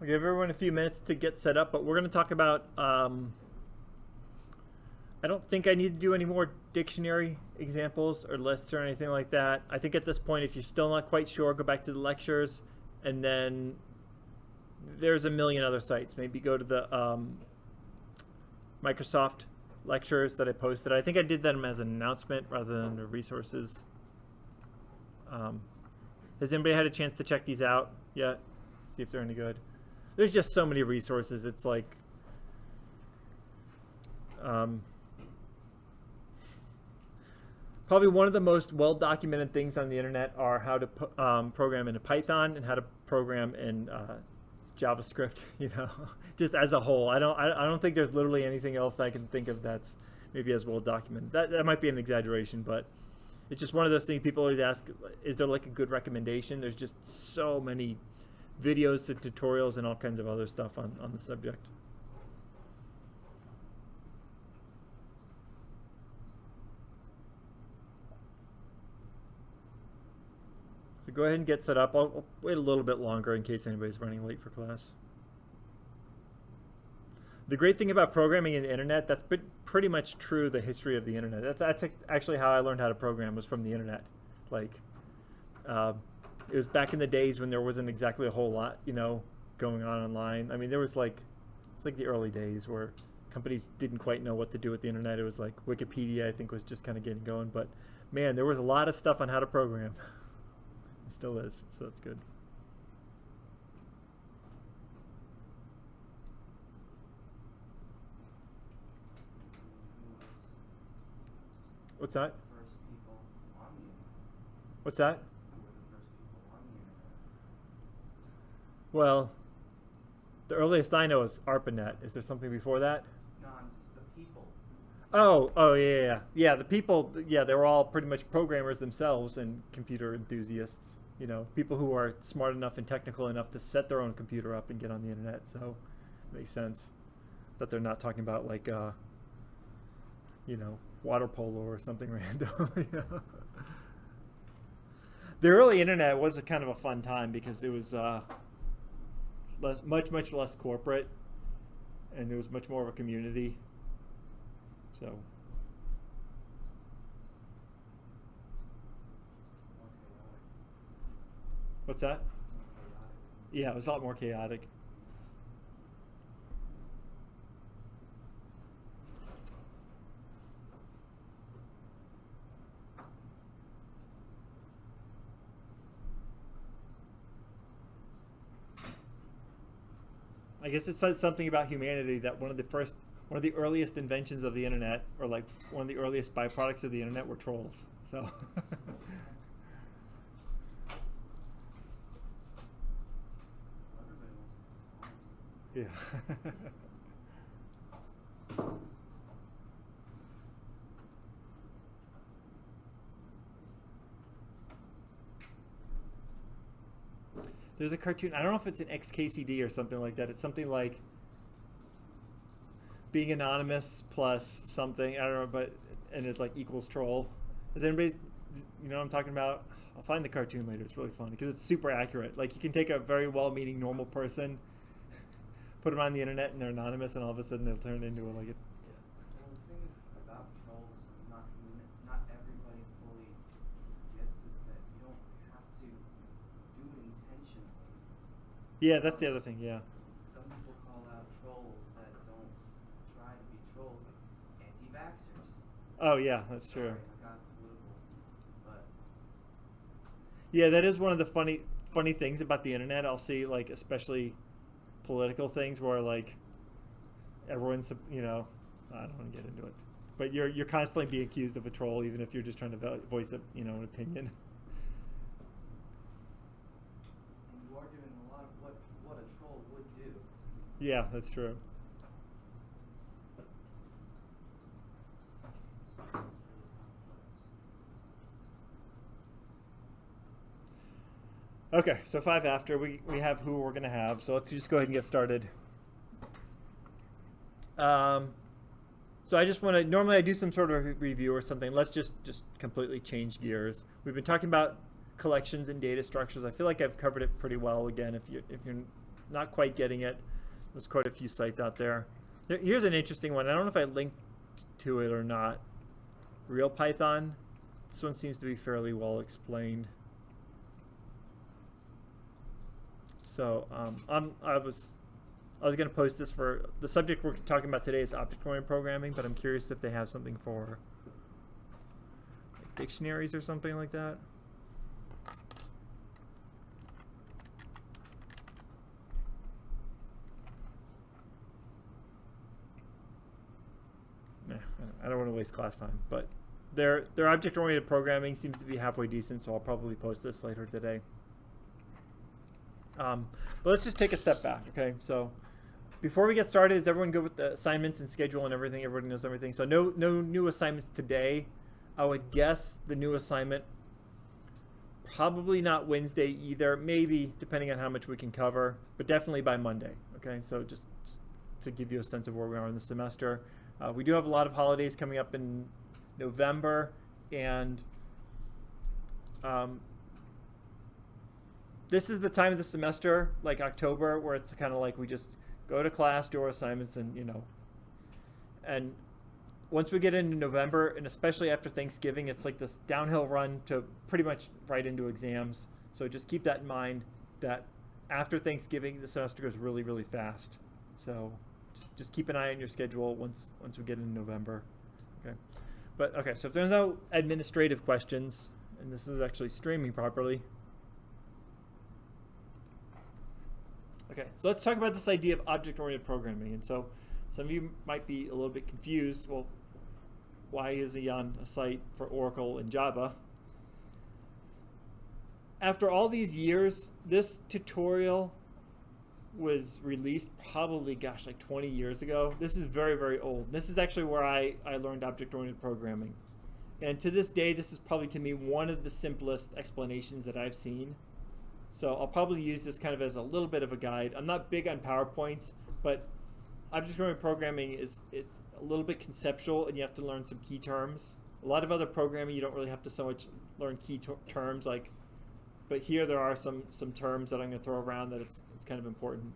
I'll give everyone a few minutes to get set up, but we're going to talk about, I don't think I need to do any more dictionary examples or lists or anything like that. I think at this point, if you're still not quite sure, go back to the lectures, and then there's a million other sites. Maybe go to the Microsoft lectures that I posted. I think I did them as an announcement rather than the resources. Has anybody had a chance to check these out yet? See if they're any good. There's just so many resources. It's like probably one of the most well-documented things on the internet are how to program in Python and how to program in JavaScript. You know, just as a whole. I don't think there's literally anything else that I can think of that's maybe as well documented. That might be an exaggeration, but it's just one of those things people always ask, is there like a good recommendation? There's just so many videos and tutorials and all kinds of other stuff on the subject. So go ahead and get set up. I'll wait a little bit longer in case anybody's running late for class. The great thing about programming in the internet, that's been pretty much true the history of the internet. That's actually how I learned how to program, was from the internet. Like, it was back in the days when there wasn't exactly a whole lot, you know, going on online. I mean, there was like, it's like the early days where companies didn't quite know what to do with the internet. It was like Wikipedia, I think, was just kind of getting going. But man, there was a lot of stuff on how to program. It still is, so that's good. What's that? What's that? Well, the earliest I know is ARPANET. Is there something before that? No, just the people. Yeah. The people, yeah, they were all pretty much programmers themselves and computer enthusiasts. You know, people who are smart enough and technical enough to set their own computer up and get on the internet. So, it makes sense that they're not talking about like, you know, water polo or something random. You know? The early internet was a kind of a fun time because it was much less corporate, and there was much more of a community. So. What's that? Yeah, it was a lot more chaotic. I guess it says something about humanity that one of the earliest inventions of the internet, or like one of the earliest byproducts of the internet, were trolls. So. Yeah. There's a cartoon, I don't know if it's an XKCD or something like that. It's something like being anonymous plus something, I don't know, but, and it's like equals troll. Does anybody, you know what I'm talking about? I'll find the cartoon later, it's really funny because it's super accurate. Like, you can take a very well-meaning normal person, put them on the internet and they're anonymous, and all of a sudden they'll turn into like a... Well, the thing about trolls, not everybody fully gets, is that you don't have to do it intentionally. Yeah, that's the other thing, yeah. Some people call out trolls that don't try to be trolls, like anti-vaxxers. Oh yeah, that's true. Sorry, I got political, but... Yeah, that is one of the funny things about the internet. I'll see, like, especially political things where like everyone's, you know, I don't want to get into it, but you're constantly being accused of a troll, even if you're just trying to voice a, you know, an opinion. And you are doing a lot of what a troll would do. Yeah, that's true. So it's really complex. Okay, so 5 after, we have who we're going to have, so let's just go ahead and get started. So I just want to, normally I do some sort of review or something. Let's just completely change gears. We've been talking about collections and data structures. I feel like I've covered it pretty well. Again, if you're not quite getting it. There's quite a few sites out there. Here's an interesting one. I don't know if I linked to it or not. Real Python. This one seems to be fairly well explained. So I was going to post this for the subject we're talking about today is object-oriented programming, but I'm curious if they have something for like dictionaries or something like that. I don't want to waste class time, but their object-oriented programming seems to be halfway decent, so I'll probably post this later today. But let's just take a step back, okay? So before we get started, is everyone good with the assignments and schedule and everything? Everybody knows everything. So no new assignments today. I would guess the new assignment probably not Wednesday either. Maybe depending on how much we can cover, but definitely by Monday. Okay, so just to give you a sense of where we are in the semester. We do have a lot of holidays coming up in November, and this is the time of the semester, like October, where it's kind of like we just go to class, do our assignments, and and once we get into November, and especially after Thanksgiving, it's like this downhill run to pretty much right into exams. So just keep that in mind, that after Thanksgiving, the semester goes really, really fast. So just keep an eye on your schedule once we get into November. Okay. But okay, so if there's no administrative questions, and this is actually streaming properly. Okay, so let's talk about this idea of object-oriented programming. And so some of you might be a little bit confused. Well, why is he on a site for Oracle and Java? After all these years, this tutorial was released probably, gosh, like 20 years ago. This is very, very old. This is actually where I learned object-oriented programming. And to this day, this is probably, to me, one of the simplest explanations that I've seen. So I'll probably use this kind of as a little bit of a guide. I'm not big on PowerPoints, but object-oriented programming it's a little bit conceptual, and you have to learn some key terms. A lot of other programming, you don't really have to so much learn key terms, like, but here there are some terms that I'm going to throw around that it's kind of important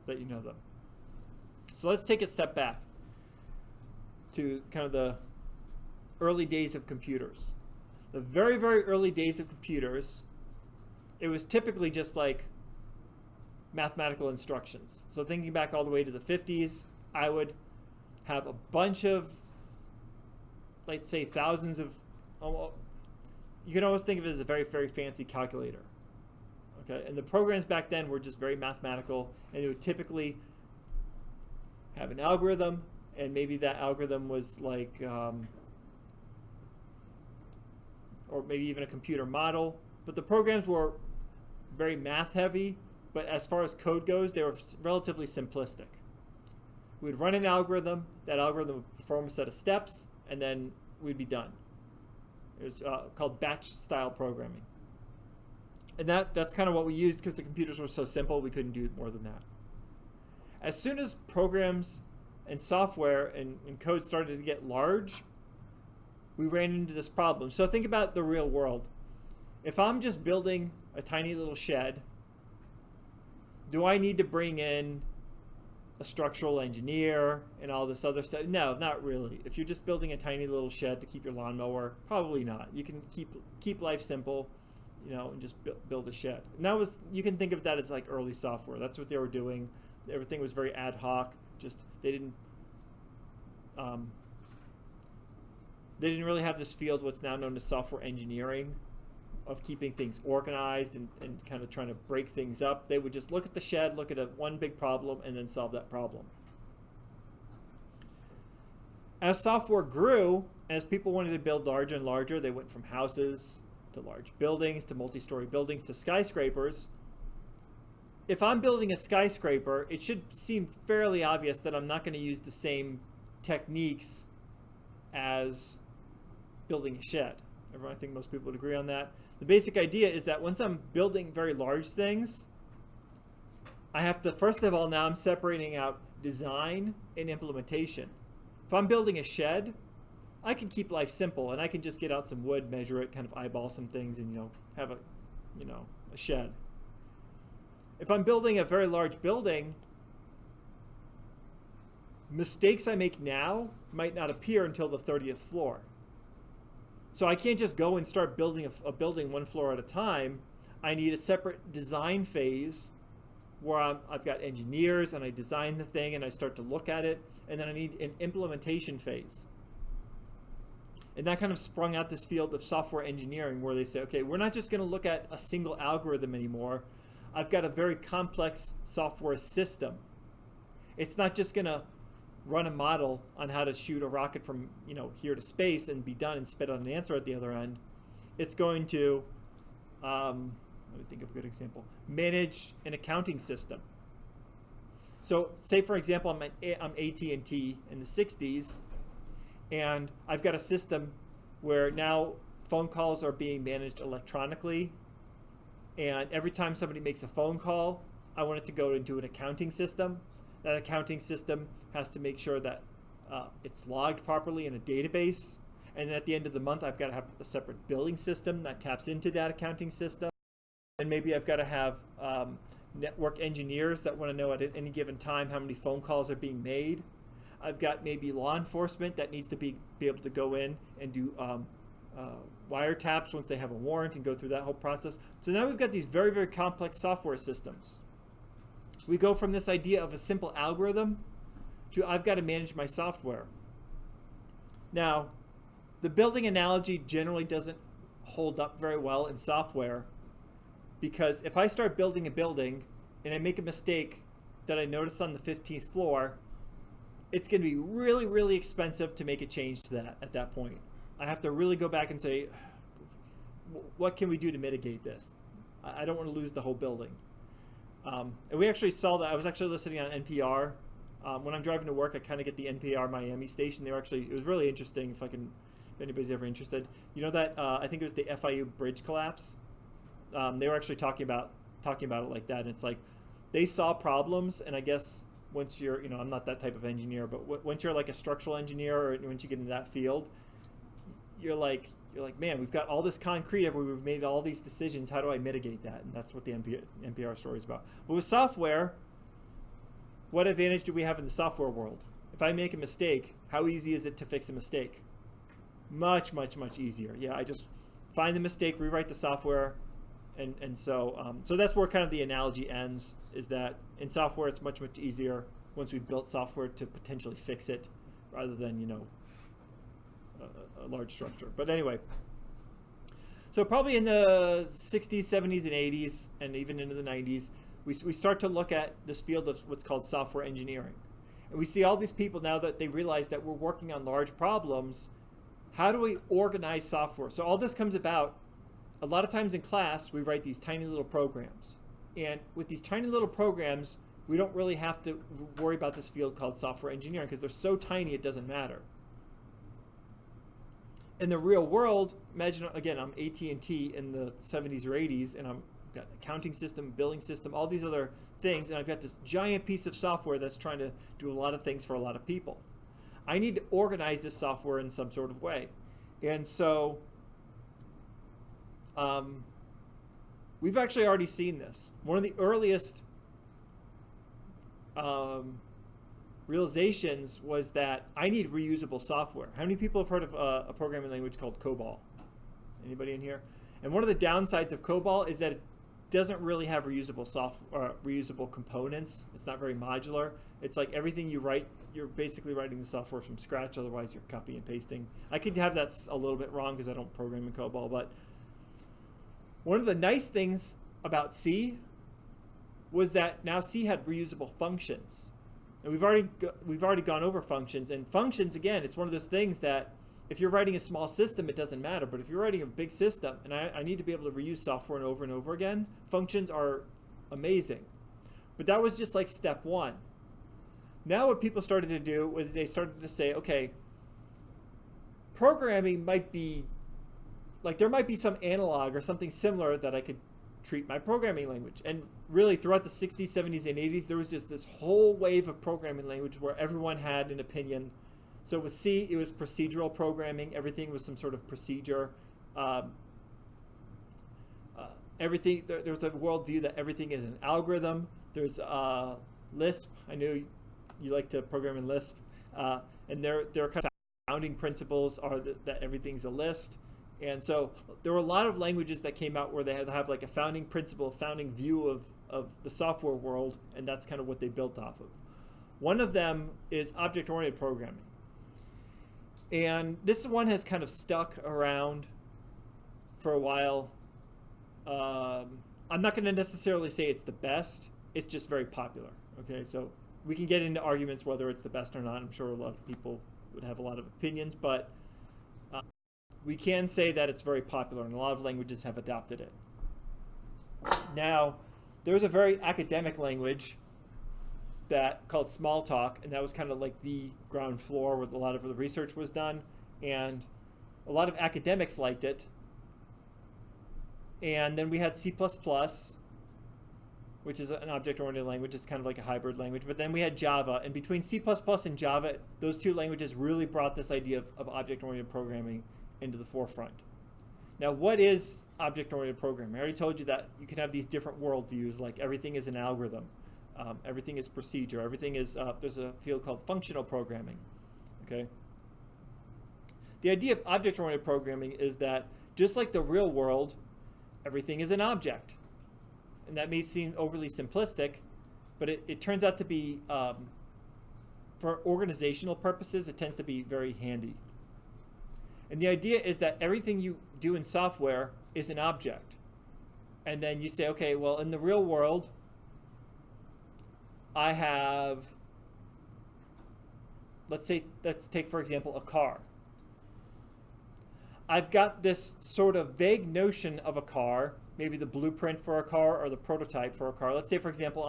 that you know them. So let's take a step back to kind of the early days of computers. The very, very early days of computers, it was typically just like mathematical instructions. So thinking back all the way to the 50s, I would have a bunch of, let's say, thousands of, you can always think of it as a very, very fancy calculator. Okay, and the programs back then were just very mathematical, and it would typically have an algorithm, and maybe that algorithm was like, or maybe even a computer model. But the programs were very math heavy, but as far as code goes, they were relatively simplistic. We'd run an algorithm, that algorithm would perform a set of steps, and then we'd be done. It was called batch style programming. And that's kind of what we used because the computers were so simple, we couldn't do more than that. As soon as programs and software and code started to get large, we ran into this problem. So think about the real world. If I'm just building a tiny little shed, do I need to bring in a structural engineer and all this other stuff? No, not really. If you're just building a tiny little shed to keep your lawnmower, probably not. You can keep life simple, and just build a shed. And that was, you can think of that as like early software. That's what they were doing. Everything was very ad hoc. Just they didn't really have this field, what's now known as software engineering, of keeping things organized and kind of trying to break things up. They would just look at the shed, look at one big problem, and then solve that problem. As software grew, as people wanted to build larger and larger, they went from houses to large buildings, to multi-story buildings, to skyscrapers. If I'm building a skyscraper, it should seem fairly obvious that I'm not going to use the same techniques as building a shed. I think most people would agree on that. The basic idea is that once I'm building very large things, I have to, first of all, now I'm separating out design and implementation. If I'm building a shed, I can keep life simple, and I can just get out some wood, measure it, kind of eyeball some things, and have a shed. if I'm building a very large building, mistakes I make now might not appear until the 30th floor. So I can't just go and start building a building one floor at a time. I need a separate design phase where I've got engineers and I design the thing and I start to look at it, and then I need an implementation phase. And that kind of sprung out this field of software engineering where they say, okay, we're not just going to look at a single algorithm anymore. I've got a very complex software system. It's not just going to run a model on how to shoot a rocket from here to space and be done and spit out an answer at the other end. It's going to, let me think of a good example, manage an accounting system. So say, for example, I'm AT&T in the 60s, and I've got a system where now phone calls are being managed electronically, and every time somebody makes a phone call, I want it to go into an accounting system. That accounting system has to make sure that it's logged properly in a database, and then at the end of the month I've got to have a separate billing system that taps into that accounting system. And maybe I've got to have network engineers that want to know at any given time how many phone calls are being made. I've got maybe law enforcement that needs to be able to go in and do wiretaps once they have a warrant and go through that whole process. So now we've got these very, very complex software systems. We go from this idea of a simple algorithm to I've got to manage my software. Now, the building analogy generally doesn't hold up very well in software, because if I start building a building and I make a mistake that I notice on the 15th floor, it's going to be really, really expensive to make a change to that at that point. I have to really go back and say, what can we do to mitigate this? I don't want to lose the whole building. And we actually saw that. I was actually listening on NPR. When I'm driving to work, I kind of get the NPR Miami station. They were actually, it was really interesting if anybody's ever interested. You know that, I think it was the FIU bridge collapse. They were actually talking about it like that. And it's like, they saw problems, and I guess once you're, I'm not that type of engineer, but once you're like a structural engineer, or once you get into that field, you're like, man, we've got all this concrete everywhere, we've made all these decisions, how do I mitigate that? And that's what the NPR story is about. But with software, what advantage do we have in the software world? If I make a mistake, how easy is it to fix a mistake? Much, much, much easier. Yeah, I just find the mistake, rewrite the software, and so that's where kind of the analogy ends, is that in software it's much, much easier once we've built software to potentially fix it, rather than, a large structure. But anyway, so probably in the 60s, 70s, and 80s, and even into the 90s, we start to look at this field of what's called software engineering. And we see all these people now that they realize that we're working on large problems. How do we organize software? So all this comes about, a lot of times in class, we write these tiny little programs. And with these tiny little programs, we don't really have to worry about this field called software engineering, because they're so tiny it doesn't matter. In the real world, imagine, again, I'm AT&T in the 70s or 80s, and I've got an accounting system, billing system, all these other things, and I've got this giant piece of software that's trying to do a lot of things for a lot of people. I need to organize this software in some sort of way. And so we've actually already seen this. One of the earliest realizations was that I need reusable software. How many people have heard of a programming language called COBOL? Anybody in here? And one of the downsides of COBOL is that it doesn't really have reusable software, reusable components. It's not very modular. It's like everything you write, you're basically writing the software from scratch. Otherwise, you're copying and pasting. I could have that a little bit wrong because I don't program in COBOL. But one of the nice things about C was that now C had reusable functions. And we've already gone over functions. And functions, again, it's one of those things that if you're writing a small system, it doesn't matter. But if you're writing a big system, and I need to be able to reuse software and over again, functions are amazing. But that was just like step one. Now what people started to do was they started to say, okay, programming might be, like there might be some analog or something similar that I could treat my programming language. And really throughout the 60s, 70s, and 80s, there was just this whole wave of programming language where everyone had an opinion. So with C, it was procedural programming. Everything was some sort of procedure. everything, there's a worldview that everything is an algorithm. There's Lisp. I know you like to program in Lisp. And their kind of founding principles are that everything's a list. And so there were a lot of languages that came out where they had to have like a founding principle, founding view of the software world, and that's kind of what they built off of. One of them is object-oriented programming. And this one has kind of stuck around for a while. I'm not going to necessarily say it's the best. It's just very popular. Okay, so we can get into arguments whether it's the best or not. I'm sure a lot of people would have a lot of opinions, but we can say that it's very popular, and a lot of languages have adopted it. Now, there's a very academic language that called Smalltalk, and that was kind of like the ground floor where a lot of the research was done, and a lot of academics liked it. And then we had C++, which is an object-oriented language. It's kind of like a hybrid language. But then we had Java, and between C++ and Java, those two languages really brought this idea of object-oriented programming into the forefront. Now, what is object-oriented programming? I already told you that you can have these different worldviews, like everything is an algorithm, everything is procedure, everything is, there's a field called functional programming, okay? The idea of object-oriented programming is that just like the real world, everything is an object. And that may seem overly simplistic, but it turns out to be, for organizational purposes, it tends to be very handy. And the idea is that everything you do in software is an object. And then you say, okay, well, in the real world, I have, let's take, for example, a car. I've got this sort of vague notion of a car, maybe the blueprint for a car or the prototype for a car. Let's say, for example,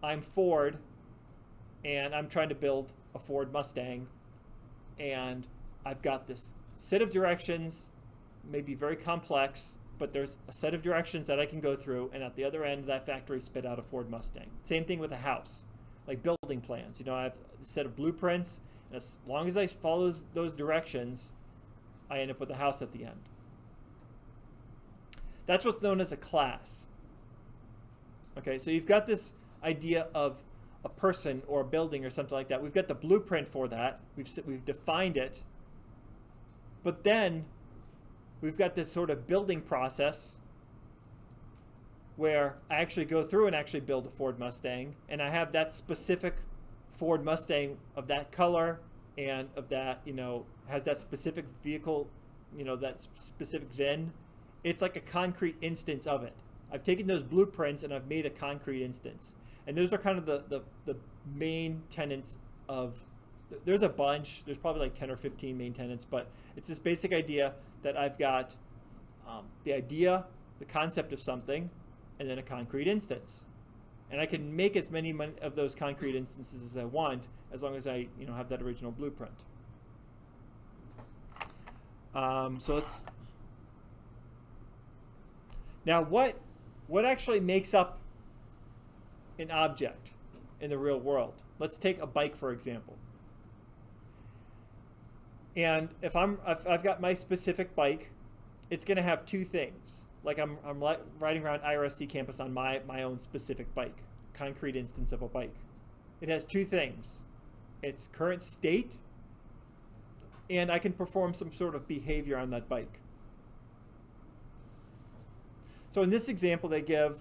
I'm Ford, and I'm trying to build a Ford Mustang, and I've got this set of directions, maybe very complex, but there's a set of directions that I can go through, and at the other end of that factory spit out a Ford Mustang. Same thing with a house, like building plans. You know, I have a set of blueprints, and as long as I follow those directions, I end up with a house at the end. That's what's known as a class. Okay, so you've got this idea of a person or a building or something like that. We've got the blueprint for that. We've defined it. But then we've got this sort of building process where I actually go through and actually build a Ford Mustang, and I have that specific Ford Mustang of that color and of that, you know, has that specific vehicle, you know, that specific VIN. It's like a concrete instance of it. I've taken those blueprints and I've made a concrete instance. And those are kind of the main tenets of, there's a bunch, there's probably like 10 or 15 main tenets, but it's this basic idea that I've got the idea, the concept of something, and then a concrete instance. And I can make as many of those concrete instances as I want, as long as I, you know, have that original blueprint. So let's, now what actually makes up an object in the real world? Let's take a bike, for example. And if I've got my specific bike, it's going to have two things. Like I'm riding around IRSC campus on my own specific bike, concrete instance of a bike. It has two things. Its current state, and I can perform some sort of behavior on that bike. So in this example they give,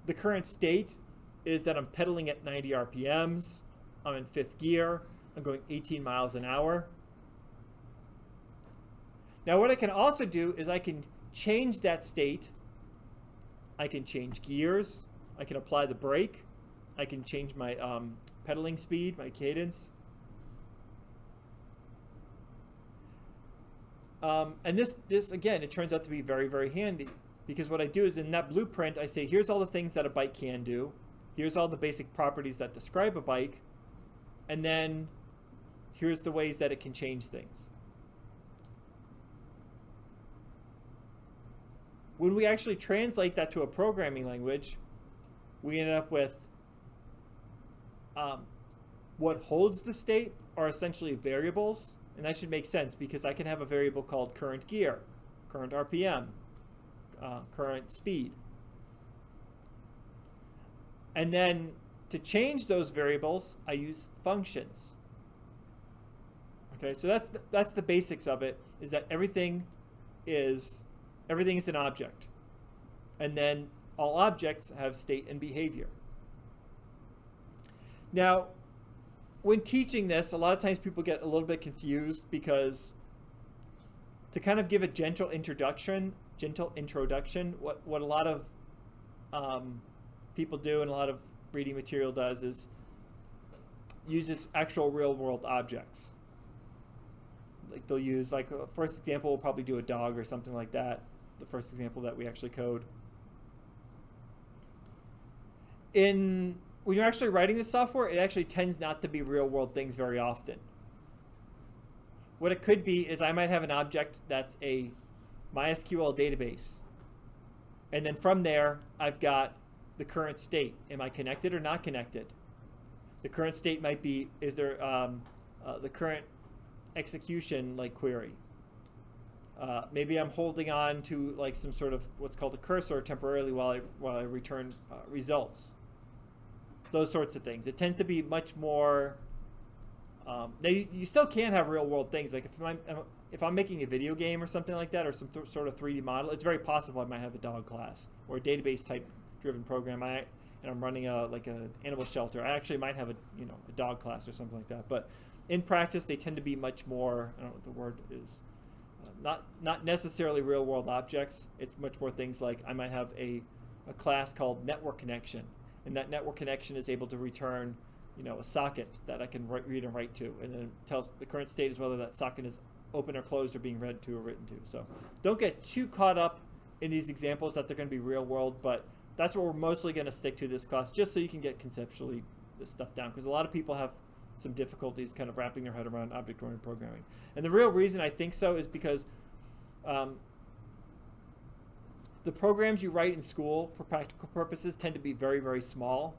the current state is that I'm pedaling at 90 RPMs, I'm in 5th gear, I'm going 18 miles an hour. Now what I can also do is I can change that state. I can change gears, I can apply the brake, I can change my pedaling speed, my cadence. And this again, it turns out to be very, very handy, because what I do is in that blueprint I say, here's all the things that a bike can do, here's all the basic properties that describe a bike, and then here's the ways that it can change things. When we actually translate that to a programming language, we end up with what holds the state are essentially variables. And that should make sense, because I can have a variable called current gear. current RPM, current speed. And then to change those variables, I use functions. Okay, so that's the basics of it, is that everything is an object. And then all objects have state and behavior. Now, when teaching this, a lot of times people get a little bit confused because to kind of give a gentle introduction, what a lot of people do and a lot of reading material does is uses actual real world objects. Like they'll use, like, first example, we'll probably do a dog or something like that. The first example that we actually code. When you're actually writing the software, it actually tends not to be real world things very often. What it could be is I might have an object that's a MySQL database. And then from there, I've got the current state. Am I connected or not connected? The current state might be, is there the current execution like query? Maybe I'm holding on to like some sort of what's called a cursor temporarily while I return results. Those sorts of things. It tends to be much more. Now you still can have real world things. Like if I'm making a video game or something like that, or some sort of 3D model, it's very possible I might have a dog class or a database type driven program. And I'm running like an animal shelter. I actually might have a dog class or something like that. But in practice, they tend to be much more. I don't know what the word is. Not necessarily real world objects. It's much more things like I might have a class called network connection, and that network connection is able to return a socket that I can read and write to, and then it tells the current state is whether that socket is open or closed or being read to or written to. So don't get too caught up in these examples that they're going to be real world, but that's what we're mostly going to stick to this class, just so you can get conceptually this stuff down, because a lot of people have some difficulties kind of wrapping their head around object-oriented programming. And the real reason I think so is because the programs you write in school for practical purposes tend to be very, very small.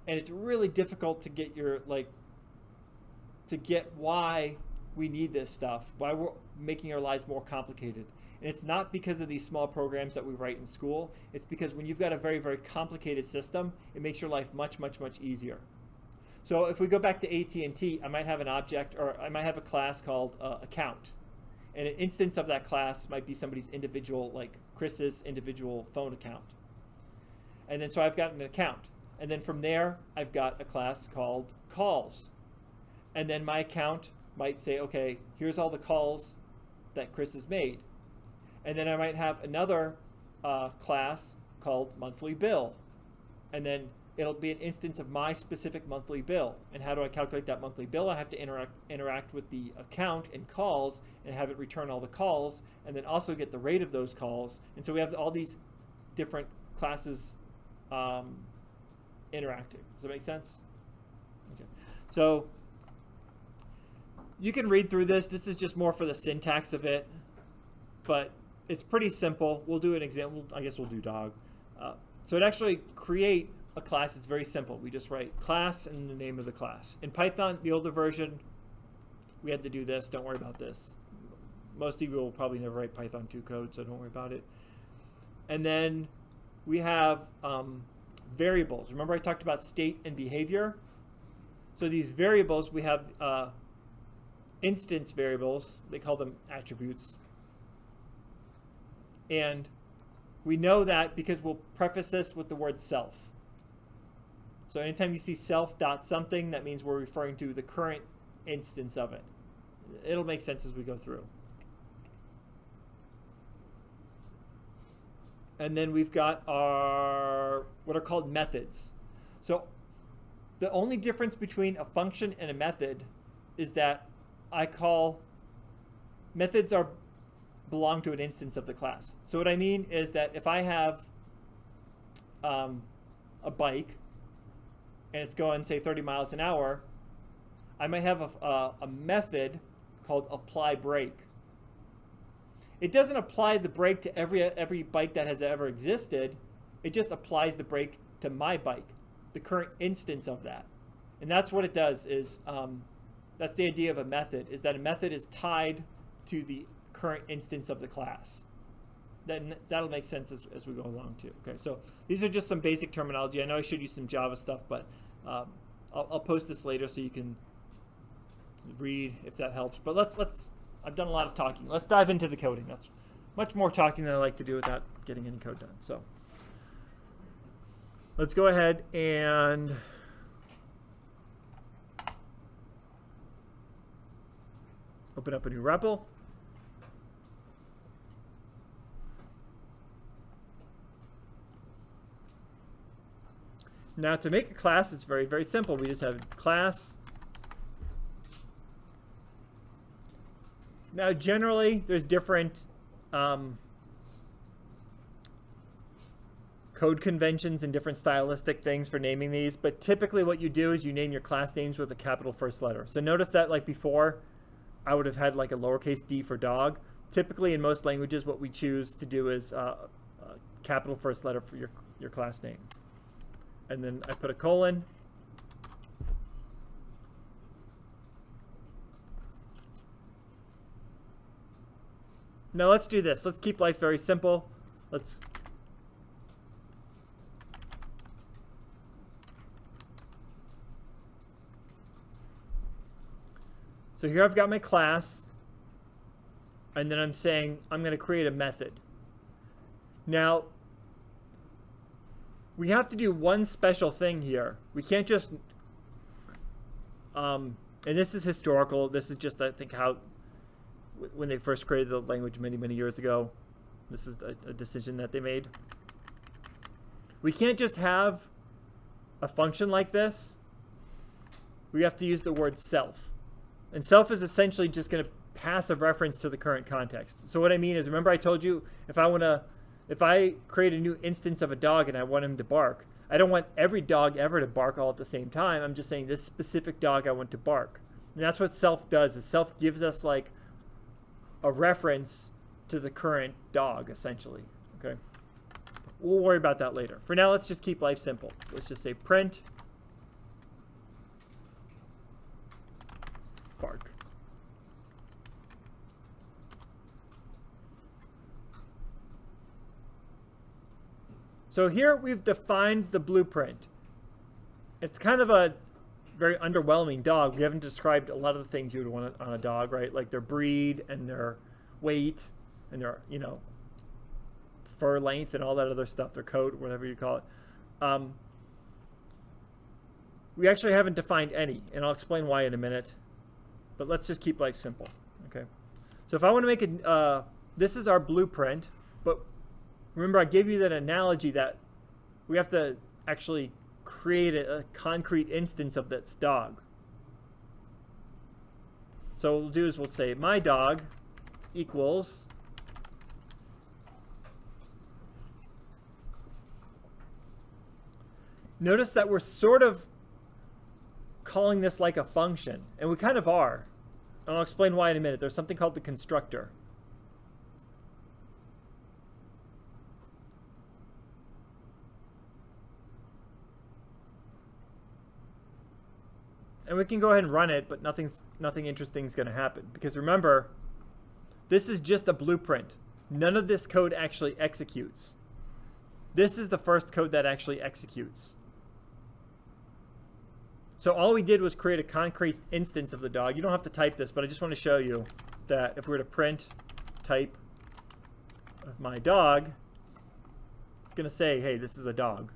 And it's really difficult to get why we need this stuff, why we're making our lives more complicated. And it's not because of these small programs that we write in school. It's because when you've got a very, very complicated system, it makes your life much, much, much easier. So if we go back to AT&T, I might have an object, or I might have a class called account. And an instance of that class might be somebody's individual, like Chris's individual phone account. And then so I've got an account. And then from there, I've got a class called calls. And then my account might say, okay, here's all the calls that Chris has made. And then I might have another class called monthly bill. And then it'll be an instance of my specific monthly bill. And how do I calculate that monthly bill? I have to interact with the account and calls and have it return all the calls, and then also get the rate of those calls. And so we have all these different classes interacting. Does that make sense? Okay. So you can read through this. This is just more for the syntax of it, but it's pretty simple. We'll do an example. I guess we'll do dog. So it actually create a class. It's very simple. We just write class and the name of the class. In Python, the older version, we had to do this. Don't worry about this. Most of you will probably never write Python 2 code, so don't worry about it. And then we have variables. Remember I talked about state and behavior? So these variables, we have instance variables. They call them attributes. And we know that because we'll preface this with the word self. So anytime you see self dot something, that means we're referring to the current instance of it. It'll make sense as we go through. And then we've got our what are called methods. So the only difference between a function and a method is that I call methods belong to an instance of the class. So what I mean is that if I have a bike and it's going, say, 30 miles an hour, I might have a method called apply brake. It doesn't apply the brake to every bike that has ever existed. It just applies the brake to my bike, the current instance of that. And that's what it does is, that's the idea of a method, is that a method is tied to the current instance of the class. Then that'll make sense as we go along too. Okay, so these are just some basic terminology. I know I showed you some Java stuff, but I'll post this later so you can read if that helps. But let's I've done a lot of talking. Let's dive into the coding. That's much more talking than I like to do without getting any code done. So let's go ahead and open up a new REPL. Now to make a class, it's very, very simple. We just have class. Now generally, there's different code conventions and different stylistic things for naming these, but typically what you do is you name your class names with a capital first letter. So notice that like before, I would have had like a lowercase d for dog. Typically in most languages, what we choose to do is capital first letter for your class name. And then I put a colon. Now let's do this. Let's keep life very simple. So here I've got my class, and then I'm saying I'm going to create a method. Now, we have to do one special thing here. We can't just, and this is historical. This is just, I think, how, when they first created the language many, many years ago, this is a decision that they made. We can't just have a function like this. We have to use the word self. And self is essentially just going to pass a reference to the current context. So what I mean is, remember I told you if I create a new instance of a dog and I want him to bark, I don't want every dog ever to bark all at the same time. I'm just saying this specific dog I want to bark. And that's what self does, is self gives us like a reference to the current dog, essentially. Okay. We'll worry about that later. For now, let's just keep life simple. Let's just say print bark. So here we've defined the blueprint. It's kind of a very underwhelming dog. We haven't described a lot of the things you would want on a dog, right? Like their breed and their weight and their, fur length and all that other stuff, their coat, whatever you call it. We actually haven't defined any, and I'll explain why in a minute. But let's just keep life simple, okay? So if I want to make this is our blueprint, but remember I gave you that analogy that we have to actually create a concrete instance of this dog. So what we'll do is we'll say my dog equals notice that we're sort of calling this like a function, and we kind of are. And I'll explain why in a minute. There's something called the constructor. And we can go ahead and run it, but nothing interesting is going to happen. Because remember, this is just a blueprint. None of this code actually executes. This is the first code that actually executes. So all we did was create a concrete instance of the dog. You don't have to type this, but I just want to show you that if we were to print type of my dog, it's going to say, hey, this is a dog.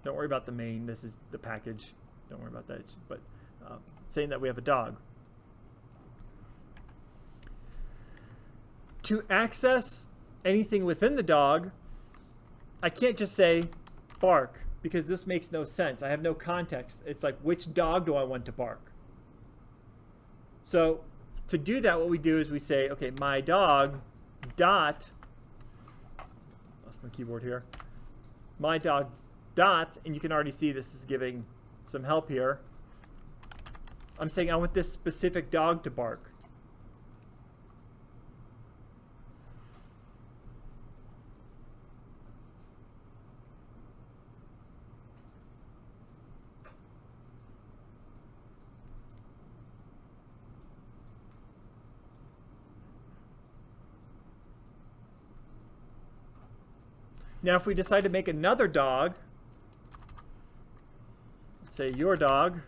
Don't worry about the main. This is the package. Don't worry about that. But saying that we have a dog. To access anything within the dog, I can't just say bark, because this makes no sense. I have no context. It's like, which dog do I want to bark? So to do that, what we do is we say, okay, my dog dot, lost my keyboard here, my dog dot, and you can already see this is giving some help here. I'm saying I want this specific dog to bark. Now if we decide to make another dog, let's say your dog,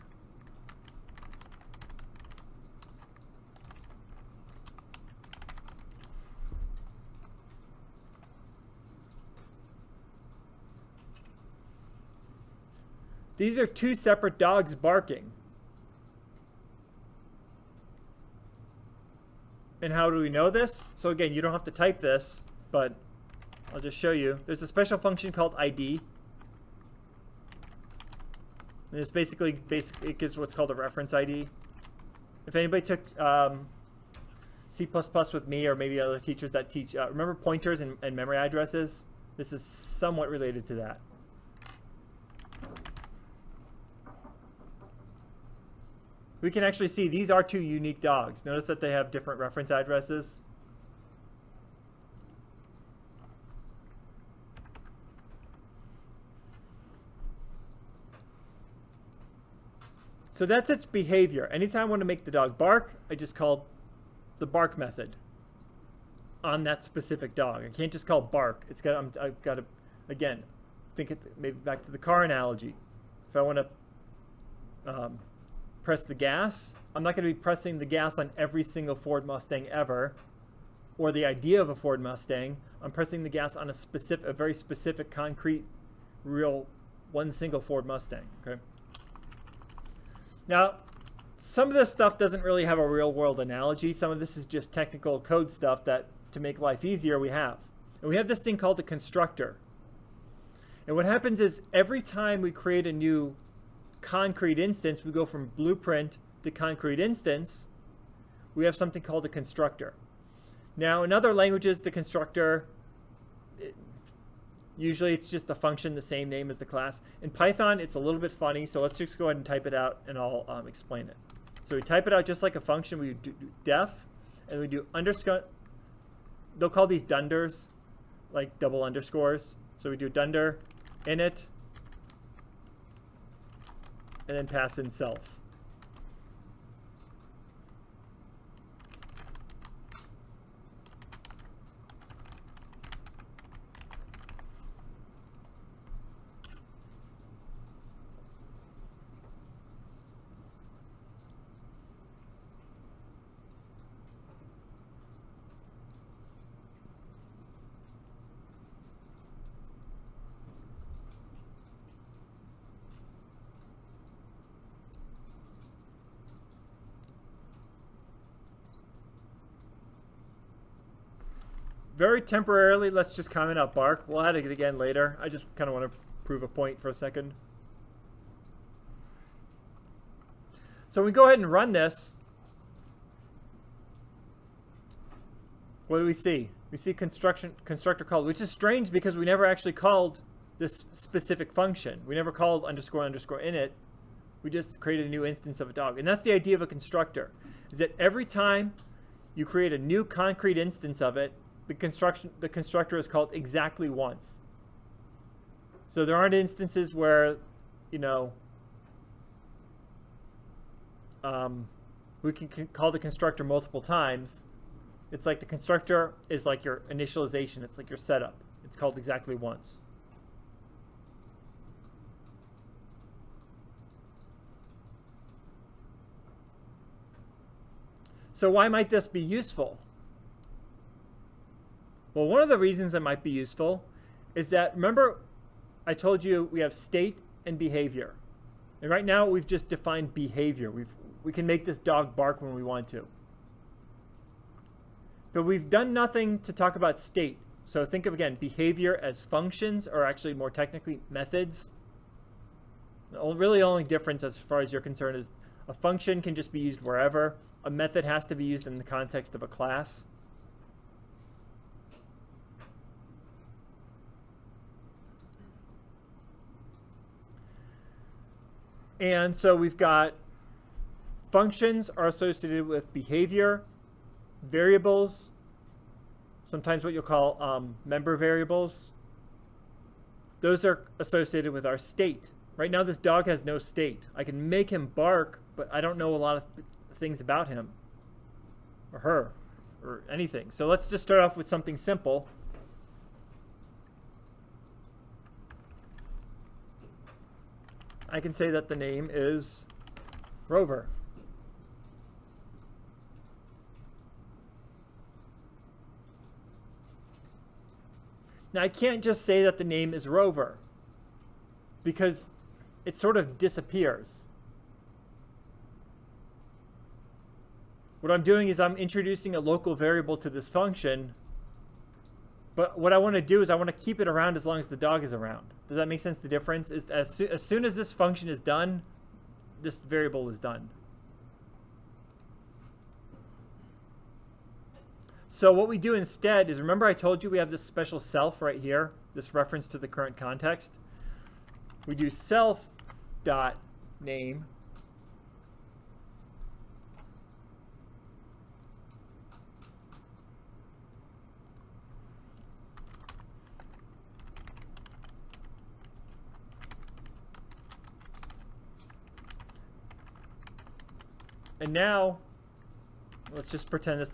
these are two separate dogs barking. And how do we know this? So again, you don't have to type this, but I'll just show you. There's a special function called ID. And this basically it gives what's called a reference ID. If anybody took C++ with me, or maybe other teachers that teach, remember pointers and memory addresses? This is somewhat related to that. We can actually see these are two unique dogs. Notice that they have different reference addresses. So that's its behavior. Anytime I want to make the dog bark, I just call the bark method on that specific dog. I can't just call bark. I've got to, again, maybe back to the car analogy. If I want to press the gas, I'm not going to be pressing the gas on every single Ford Mustang ever, or the idea of a Ford Mustang. I'm pressing the gas on a very specific, concrete, real, one single Ford Mustang. Okay. Now, some of this stuff doesn't really have a real-world analogy. Some of this is just technical code stuff that, to make life easier, we have. And we have this thing called the constructor. And what happens is every time we create a new concrete instance, we go from blueprint to concrete instance, we have something called a constructor. Now, in other languages, the constructor, usually it's just a function, the same name as the class. In Python, it's a little bit funny, so let's just go ahead and type it out, and I'll explain it. So we type it out just like a function. We do def, and we do underscore. They'll call these dunders, like double underscores. So we do dunder, init, and then pass in self. Very temporarily, let's just comment out bark. We'll add it again later. I just kind of want to prove a point for a second. So we go ahead and run this. What do we see? We see constructor called, which is strange because we never actually called this specific function. We never called underscore underscore init. We just created a new instance of a dog. And that's the idea of a constructor, is that every time you create a new concrete instance of it, the constructor is called exactly once. So there aren't instances where, you know, we can call the constructor multiple times. It's like the constructor is like your initialization. It's like your setup. It's called exactly once. So why might this be useful? Well, one of the reasons it might be useful is that, remember, I told you we have state and behavior. And right now we've just defined behavior. We can make this dog bark when we want to. But we've done nothing to talk about state. So think of, again, behavior as functions, or actually more technically methods. The really only difference as far as you're concerned is a function can just be used wherever. A method has to be used in the context of a class. And so we've got functions are associated with behavior, variables, sometimes what you'll call member variables. Those are associated with our state. Right now this dog has no state. I can make him bark, but I don't know a lot of things about him or her or anything. So let's just start off with something simple. I can say that the name is Rover. Now, I can't just say that the name is Rover because it sort of disappears. What I'm doing is I'm introducing a local variable to this function, but what I want to do is I want to keep it around as long as the dog is around. Does that make sense? The difference is as soon as this function is done, this variable is done. So what we do instead is, remember I told you we have this special self right here, this reference to the current context. We do self.name. And now, let's just pretend this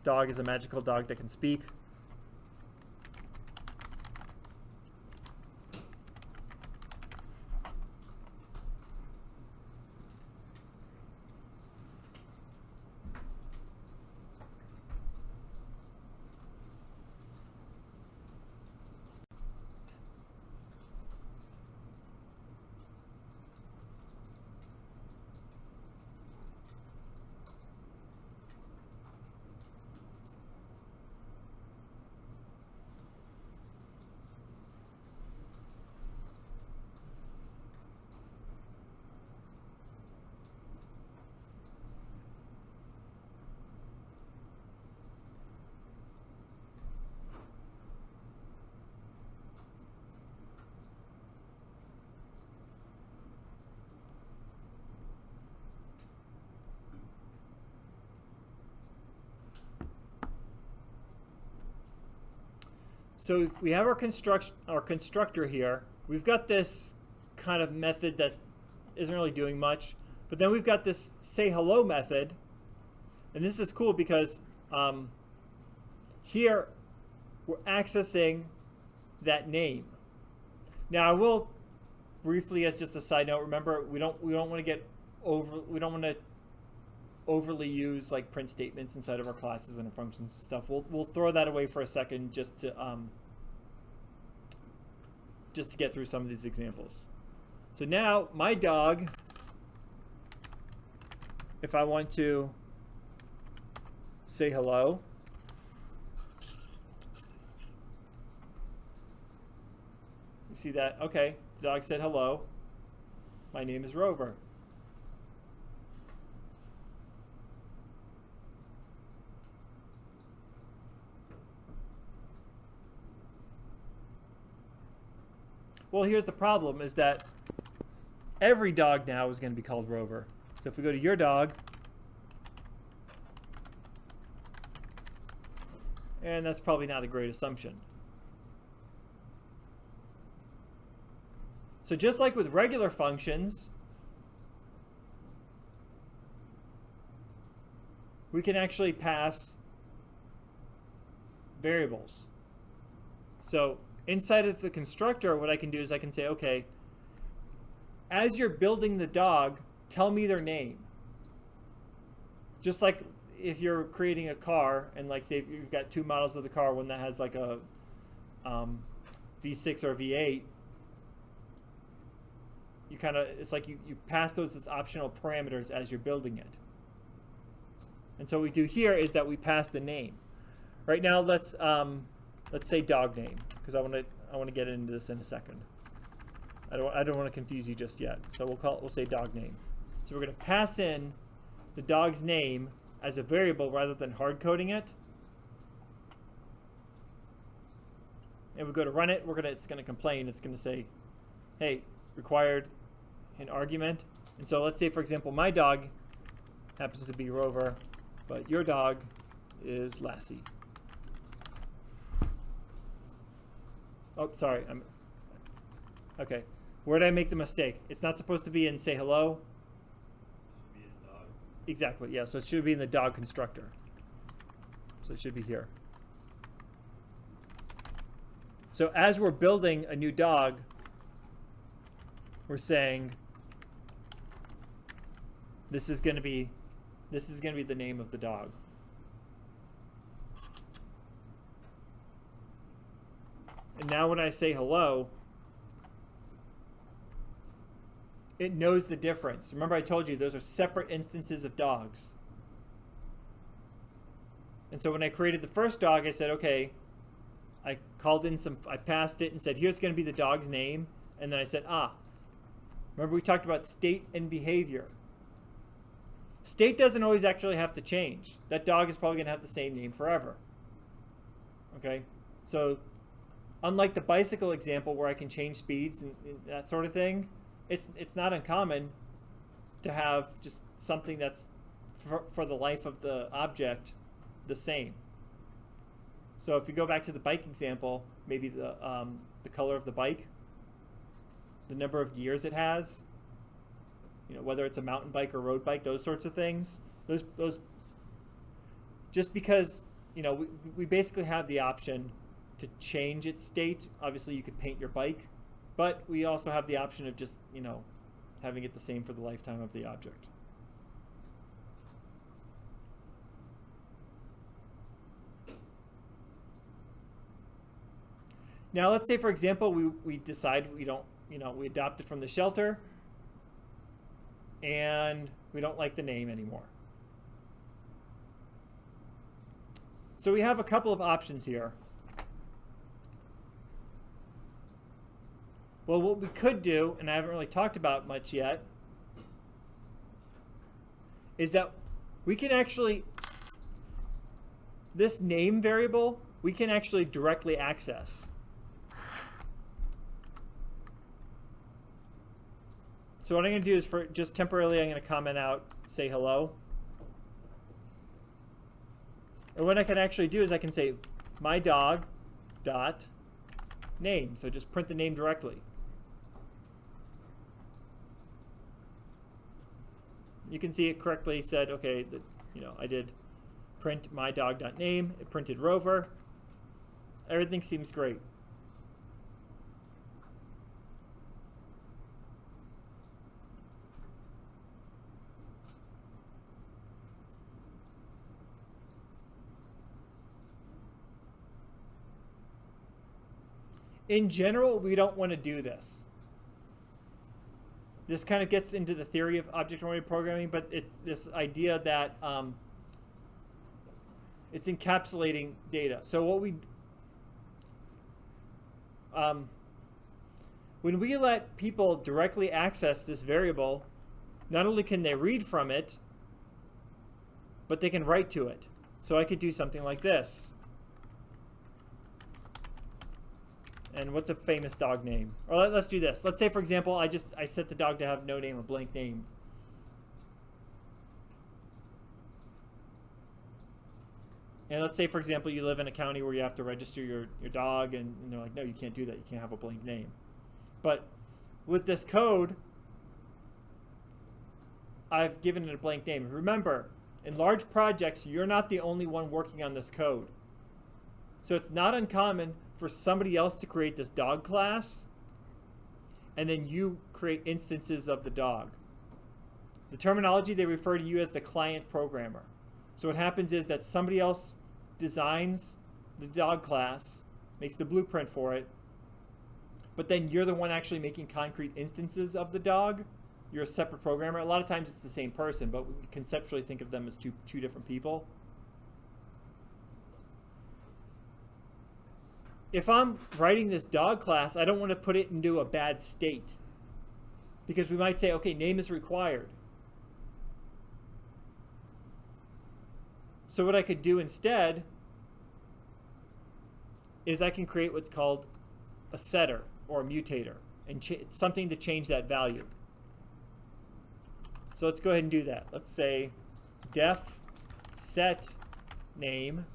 dog is a magical dog that can speak. So if we have our constructor here. We've got this kind of method that isn't really doing much. But then we've got this say hello method. And this is cool because here we're accessing that name. Now I will briefly, as just a side note, remember we don't want to overly use like print statements inside of our classes and our functions and stuff. We'll throw that away for a second just to get through some of these examples. So now my dog, if I want to say hello, you see that? Okay, the dog said hello. My name is Rover. Well, here's the problem, is that every dog now is going to be called Rover. So if we go to your dog, and that's probably not a great assumption. So just like with regular functions, we can actually pass variables. So inside of the constructor, what I can do is I can say, okay, as you're building the dog, tell me their name. Just like if you're creating a car, and like say you've got two models of the car, one that has like a V6 or V8, you kind of, it's like you pass those as optional parameters as you're building it. And so what we do here is that we pass the name. Right now, let's say dog name, because I want to get into this in a second. I don't want to confuse you just yet. So we'll say dog name. So we're going to pass in the dog's name as a variable rather than hard coding it. And we go to run it. It's going to complain. It's going to say, hey, required an argument. And so let's say, for example, my dog happens to be Rover, but your dog is Lassie. Oh, sorry. Okay. Where did I make the mistake? It's not supposed to be in say hello. Should be in dog. Exactly. Yeah. So it should be in the dog constructor. So it should be here. So as we're building a new dog, we're saying, this is going to be the name of the dog. And now when I say hello, it knows the difference. Remember I told you those are separate instances of dogs. And so when I created the first dog, I said, okay, I passed it and said, here's going to be the dog's name. And then I said, remember we talked about state and behavior. State doesn't always actually have to change. That dog is probably going to have the same name forever. Okay? So unlike the bicycle example where I can change speeds and that sort of thing, it's not uncommon to have just something that's for the life of the object the same. So if you go back to the bike example, maybe the color of the bike, the number of gears it has, whether it's a mountain bike or road bike, those sorts of things. Those just because we basically have the option to change its state. Obviously, you could paint your bike, but we also have the option of just having it the same for the lifetime of the object. Now let's say, for example, we decide we don't, we adopt it from the shelter and we don't like the name anymore. So we have a couple of options here. Well, what we could do, and I haven't really talked about much yet, is that we can actually, this name variable, we can actually directly access. So what I'm going to do is for just temporarily, I'm going to comment out, say hello. And what I can actually do is I can say my dog dot name. So just print the name directly. You can see it correctly said, okay, I did print my dog dot name. It printed Rover. Everything seems great. In general, we don't want to do this. This kind of gets into the theory of object-oriented programming, but it's this idea that it's encapsulating data. So what when we let people directly access this variable, not only can they read from it, but they can write to it. So I could do something like this. And what's a famous dog name? Or let's do this. Let's say, for example, I set the dog to have no name, a blank name. And let's say, for example, you live in a county where you have to register your dog, and they're like, no, you can't do that. You can't have a blank name. But with this code, I've given it a blank name. Remember, in large projects, you're not the only one working on this code. So it's not uncommon for somebody else to create this dog class, and then you create instances of the dog. The terminology, they refer to you as the client programmer. So what happens is that somebody else designs the dog class, makes the blueprint for it, but then you're the one actually making concrete instances of the dog. You're a separate programmer. A lot of times it's the same person, but we conceptually think of them as two different people. If I'm writing this dog class, I don't want to put it into a bad state, because we might say, okay, name is required. So what I could do instead is I can create what's called a setter or a mutator, and something to change that value. So let's go ahead and do that. Let's say def set name.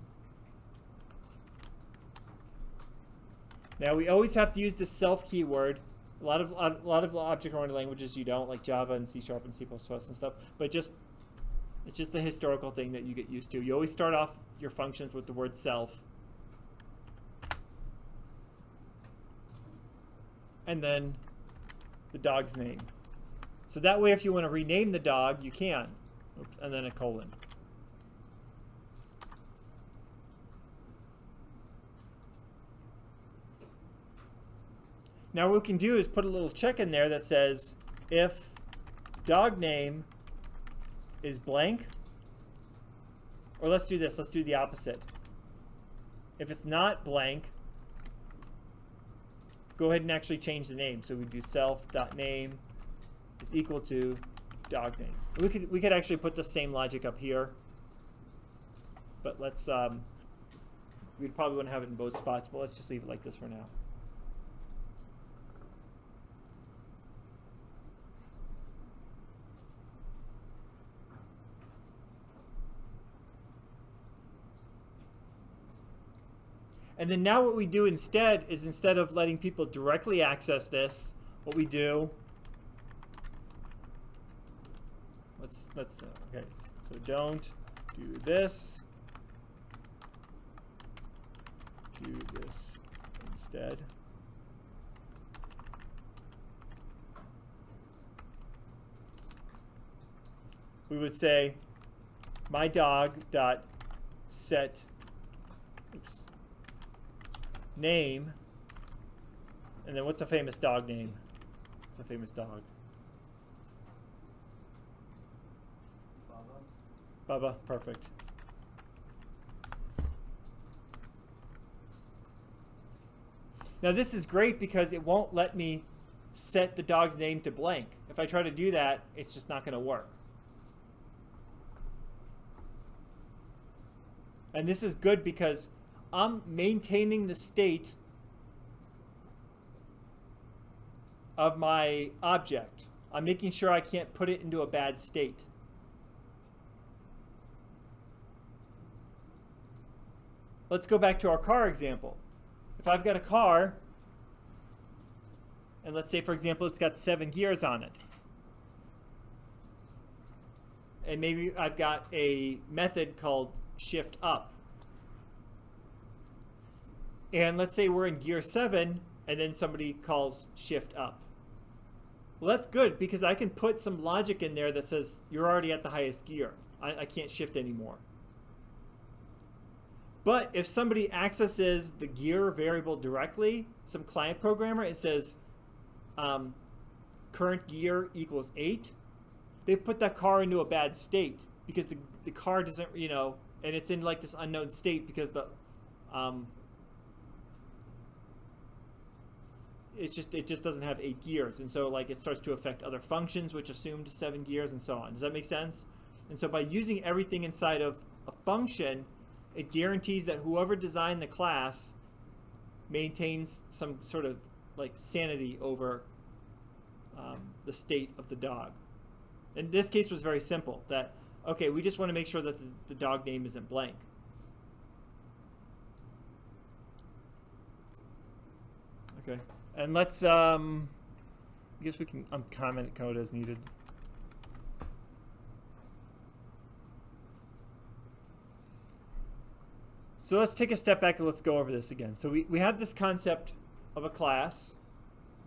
Now we always have to use the self keyword. A lot of object-oriented languages you don't, like Java and C# and C++ and stuff. But it's just a historical thing that you get used to. You always start off your functions with the word self, and then the dog's name. So that way, if you want to rename the dog, you can. Oops, and then a colon. Now what we can do is put a little check in there that says if dog name is blank, or let's do this, let's do the opposite. If it's not blank, go ahead and actually change the name. So we do self.name is equal to dog name. We could actually put the same logic up here, but let's we'd probably want to have it in both spots, but let's just leave it like this for now. And then now what we do instead is, instead of letting people directly access this, what we do, okay, so don't do this, do this instead. We would say my dog dot set, oops, name, and then what's a famous dog name? What's a famous dog? Bubba. Bubba, perfect. Now this is great because it won't let me set the dog's name to blank. If I try to do that, it's just not going to work. And this is good because I'm maintaining the state of my object. I'm making sure I can't put it into a bad state. Let's go back to our car example. If I've got a car, and let's say, for example, it's got 7 gears on it, and maybe I've got a method called shift up. And let's say we're in gear 7, and then somebody calls shift up. Well, that's good because I can put some logic in there that says you're already at the highest gear. I can't shift anymore. But if somebody accesses the gear variable directly, some client programmer, it says current gear equals 8, they've put that car into a bad state because the car doesn't, and it's in like this unknown state because the it just doesn't have 8 gears, and so like it starts to affect other functions which assumed 7 gears and so on. Does that make sense? And so by using everything inside of a function, it guarantees that whoever designed the class maintains some sort of like sanity over the state of the dog. In this case was very simple, that okay, we just want to make sure that the dog name isn't blank. Okay, and let's I guess we can uncomment code as needed. So let's take a step back and let's go over this again. So we have this concept of a class,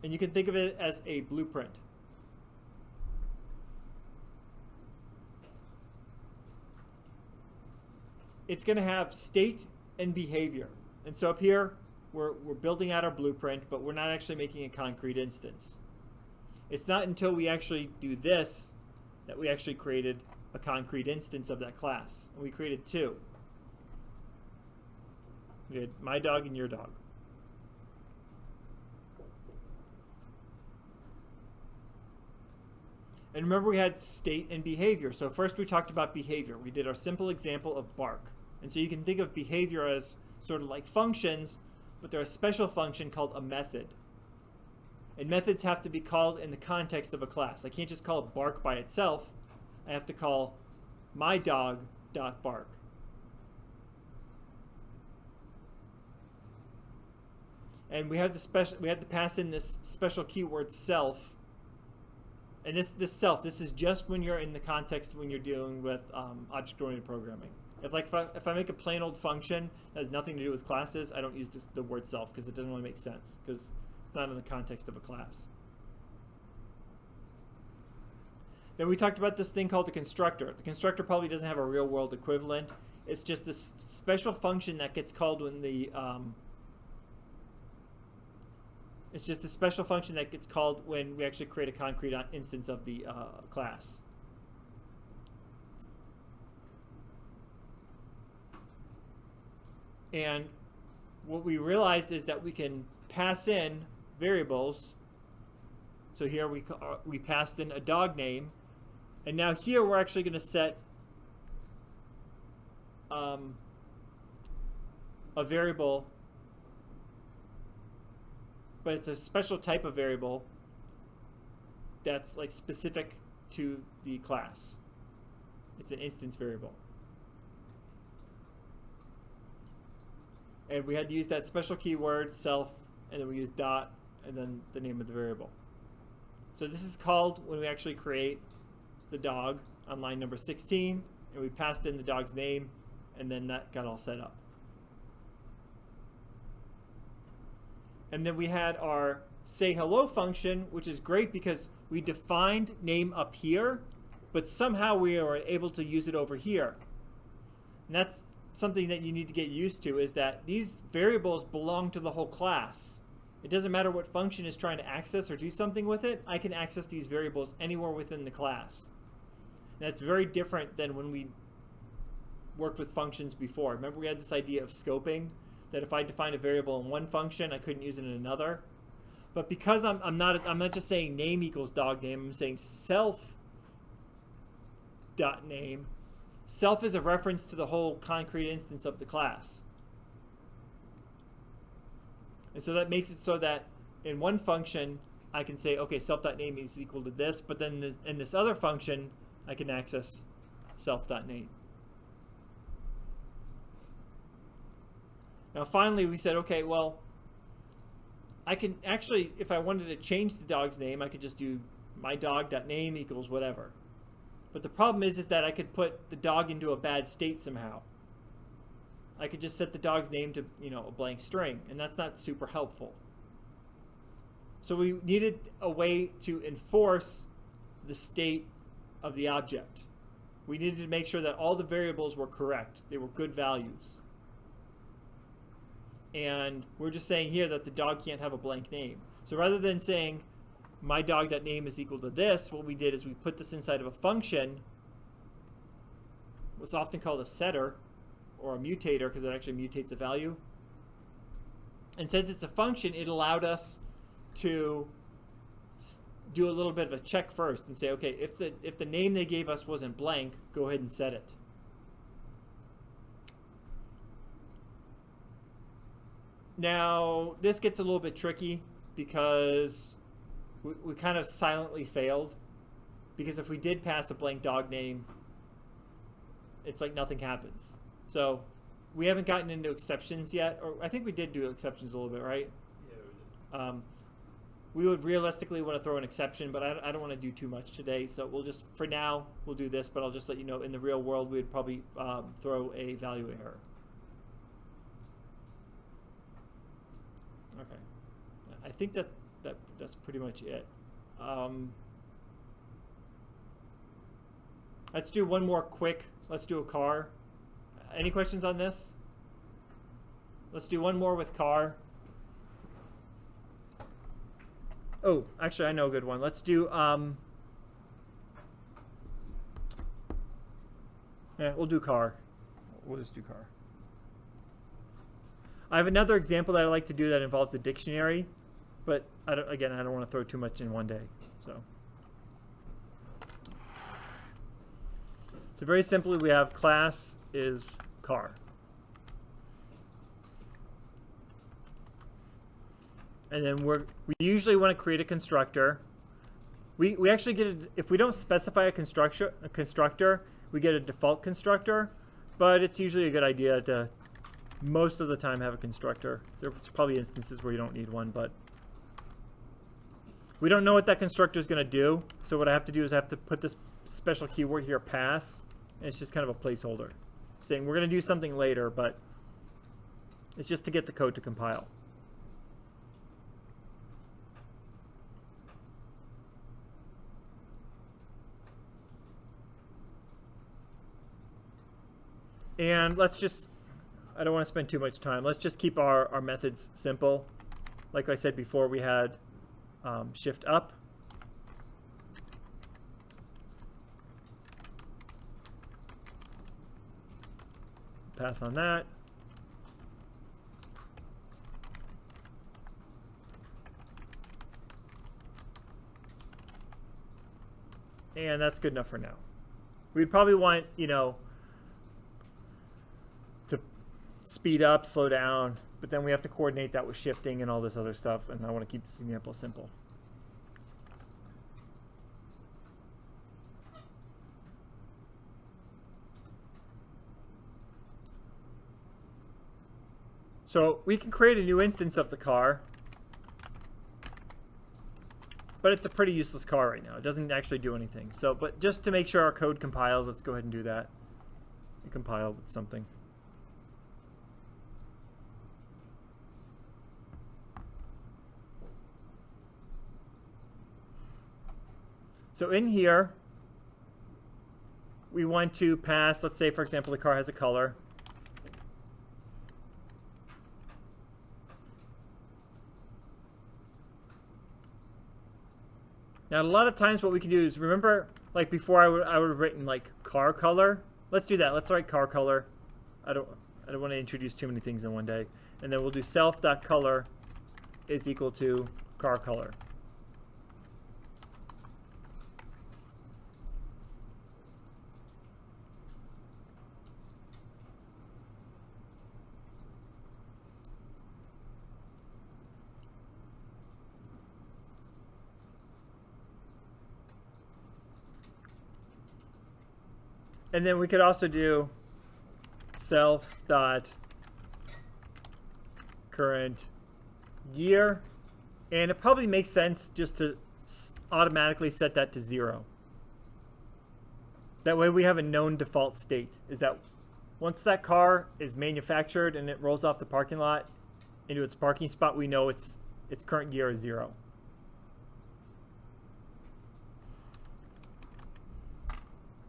and you can think of it as a blueprint. It's going to have state and behavior. And so up here, we're building out our blueprint, but we're not actually making a concrete instance. It's not until we actually do this that we actually created a concrete instance of that class. And we created 2. We had my dog and your dog. And remember, we had state and behavior. So first we talked about behavior. We did our simple example of bark. And so you can think of behavior as sort of like functions, but there's a special function called a method. And methods have to be called in the context of a class. I can't just call bark by itself. I have to call my dog.bark. And we have to pass in this special keyword self. And this self, this is just when you're in the context when you're dealing with object-oriented programming. If I make a plain old function that has nothing to do with classes, I don't use the word self because it doesn't really make sense because it's not in the context of a class. Then we talked about this thing called the constructor. The constructor probably doesn't have a real world equivalent. It's just this special function that gets called when the it's just a special function that gets called when we actually create a concrete instance of the class. And what we realized is that we can pass in variables. So here we passed in a dog name, and now here we're actually going to set a variable, but it's a special type of variable that's like specific to the class. It's an instance variable. And we had to use that special keyword, self, and then we use dot, and then the name of the variable. So this is called when we actually create the dog on line number 16, and we passed in the dog's name, and then that got all set up. And then we had our say hello function, which is great because we defined name up here, but somehow we were able to use it over here. And that's something that you need to get used to, is that these variables belong to the whole class. It doesn't matter what function is trying to access or do something with it. I can access these variables anywhere within the class. And that's very different than when we worked with functions before. Remember we had this idea of scoping, that if I defined a variable in one function, I couldn't use it in another. But because I'm not just saying name equals dog name, I'm saying self dot name. Self is a reference to the whole concrete instance of the class. And so that makes it so that in one function, I can say, okay, self.name is equal to this, but then in this other function, I can access self.name. Now finally, we said, okay, well, I can actually, if I wanted to change the dog's name, I could just do my dog.name equals whatever. But the problem is that I could put the dog into a bad state somehow. I could just set the dog's name to, a blank string, and that's not super helpful. So we needed a way to enforce the state of the object. We needed to make sure that all the variables were correct. They were good values. And we're just saying here that the dog can't have a blank name. So rather than saying my dog.name is equal to this, what we did is we put this inside of a function, what's often called a setter or a mutator, because it actually mutates the value. And since it's a function, it allowed us to do a little bit of a check first and say, okay, if the name they gave us wasn't blank, go ahead and set it. Now, this gets a little bit tricky because we kind of silently failed. Because if we did pass a blank dog name, it's like nothing happens. So we haven't gotten into exceptions yet. Or I think we did do exceptions a little bit, right? Yeah, we did. We would realistically want to throw an exception, but I don't want to do too much today. So we'll just, for now, we'll do this. But I'll just let you know, in the real world, we'd probably throw a value error. Okay. I think that's pretty much it. Let's do one more quick. Let's do a car. Any questions on this? Let's do one more with car. Oh, actually, I know a good one. Let's do, yeah, we'll do car. We'll just do car. I have another example that I like to do that involves a dictionary, but I don't want to throw too much in one day. So very simply, we have class is car. And then we usually want to create a constructor. We actually get if we don't specify a constructor, we get a default constructor, but it's usually a good idea to most of the time have a constructor. There's probably instances where you don't need one, but we don't know what that constructor is going to do. So what I have to do is I have to put this special keyword here, pass, and it's just kind of a placeholder saying we're going to do something later, but it's just to get the code to compile. And let's just, I don't want to spend too much time. Let's just keep our methods simple. Like I said before, we had shift up. Pass on that. And that's good enough for now. We'd probably want, you know, to speed up, slow down, but then we have to coordinate that with shifting and all this other stuff, and I want to keep this example simple. So we can create a new instance of the car, but it's a pretty useless car right now. It doesn't actually do anything. So, but just to make sure our code compiles, let's go ahead and do that. We compile with something. So in here, we want to pass, let's say, for example, the car has a color. Now, a lot of times what we can do is, remember, like before I would have written like car color. Let's do that. Let's write car color. I don't want to introduce too many things in one day. And then we'll do self.color is equal to car color. And then we could also do self.current gear. And it probably makes sense just to automatically set that to 0. That way we have a known default state. Is that once that car is manufactured and it rolls off the parking lot into its parking spot, we know its current gear is 0.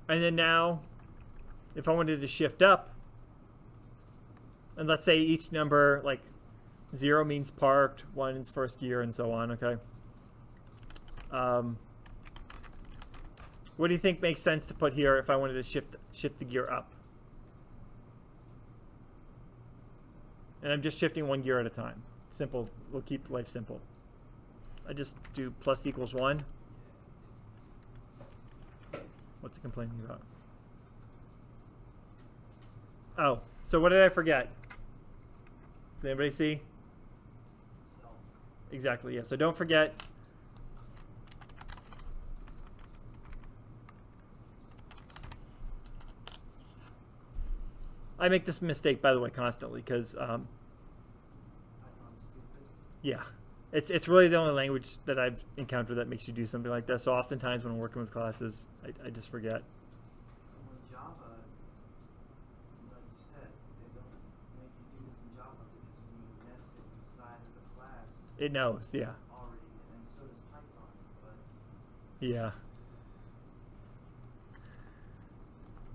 And then now, if I wanted to shift up, and let's say each number, like 0 means parked, 1 is first gear, and so on, okay? What do you think makes sense to put here if I wanted to shift the gear up? And I'm just shifting 1 gear at a time. Simple. We'll keep life simple. I just do plus equals 1. What's it complaining about? Oh, so what did I forget? Does anybody see? Self. Exactly, yeah. So don't forget. I make this mistake, by the way, constantly, because Python's stupid. yeah, it's really the only language that I've encountered that makes you do something like that. So oftentimes when I'm working with classes, I just forget. And with Java, like you said, they don't make you do this in Java because when you nest it inside of the class, It knows, yeah. already, and so does Python, but Yeah.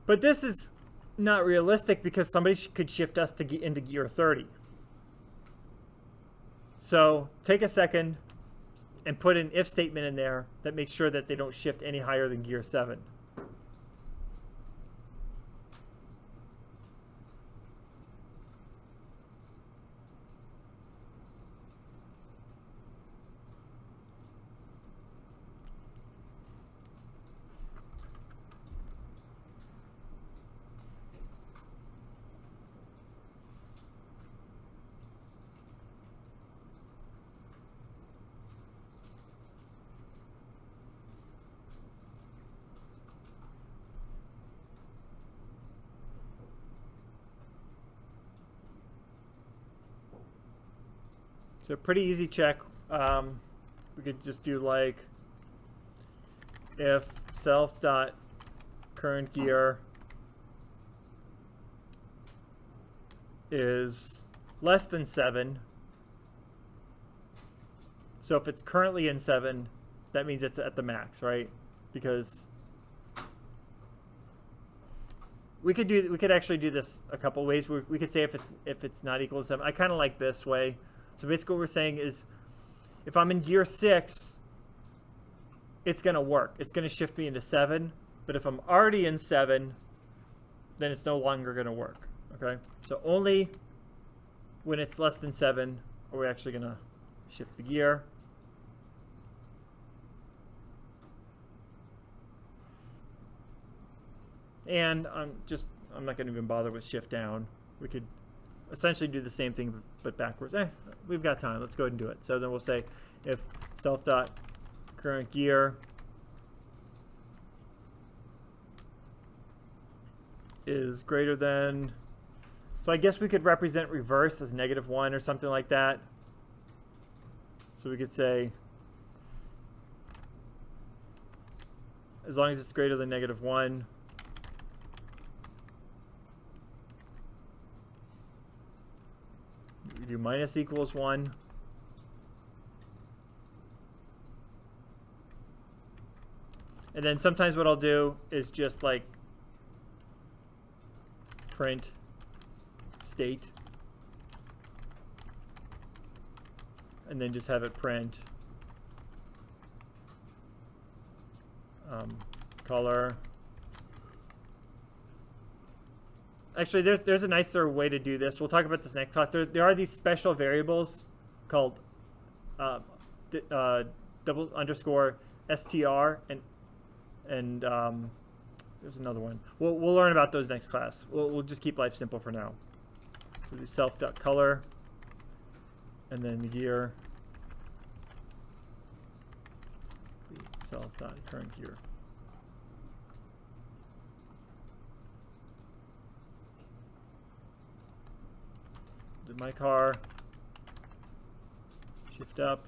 But this is not realistic because somebody could shift us to into gear 30. So take a second and put an if statement in there that makes sure that they don't shift any higher than gear 7. So pretty easy check. We could just do like if self.current gear is less than 7. So if it's currently in 7, that means it's at the max, right? Because we could actually do this a couple ways. We could say if it's not equal to 7. I kind of like this way. So basically what we're saying is if I'm in gear 6, it's going to work. It's going to shift me into 7. But if I'm already in 7, then it's no longer going to work. Okay? So only when it's less than 7 are we actually going to shift the gear. And I'm not going to even bother with shift down. We could essentially do the same thing but backwards. We've got time. Let's go ahead and do it. So then we'll say if self.current gear is greater than, so I guess we could represent reverse as -1 or something like that. So we could say as long as it's greater than -1, we do minus equals 1. And then sometimes what I'll do is just like print state and then just have it print color. Actually, there's a nicer way to do this. We'll talk about this next class. There are these special variables called $_str and there's another one. We'll learn about those next class. We'll just keep life simple for now. So do self.color and then the gear self.current gear. Did my car shift up?